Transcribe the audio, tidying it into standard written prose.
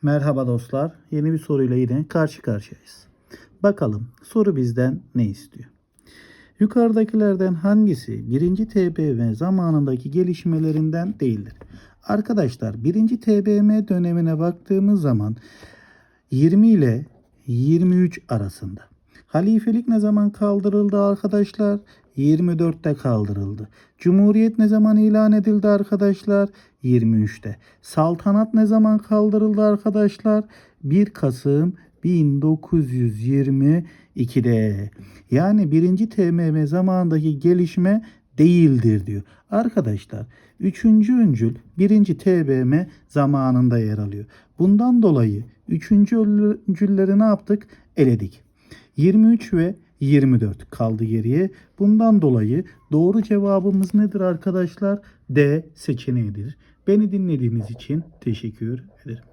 Merhaba dostlar. Yeni bir soruyla yine karşı karşıyayız. Bakalım soru bizden ne istiyor? Yukarıdakilerden hangisi 1. TBMM zamanındaki gelişmelerinden değildir? Arkadaşlar 1. TBMM dönemine baktığımız zaman 20 ile 23 arasında. Halifelik ne zaman kaldırıldı arkadaşlar? 24'te kaldırıldı. Cumhuriyet ne zaman ilan edildi arkadaşlar? 23'te. Saltanat ne zaman kaldırıldı arkadaşlar? 1 Kasım 1922'de. Yani 1. TBMM zamanındaki gelişme değildir diyor. Arkadaşlar 3. öncül 1. TBMM zamanında yer alıyor. Bundan dolayı 3. öncülleri ne yaptık? Eledik. 23 ve 24 kaldı geriye. Bundan dolayı doğru cevabımız nedir arkadaşlar? D seçeneğidir. Beni dinlediğiniz için teşekkür ederim.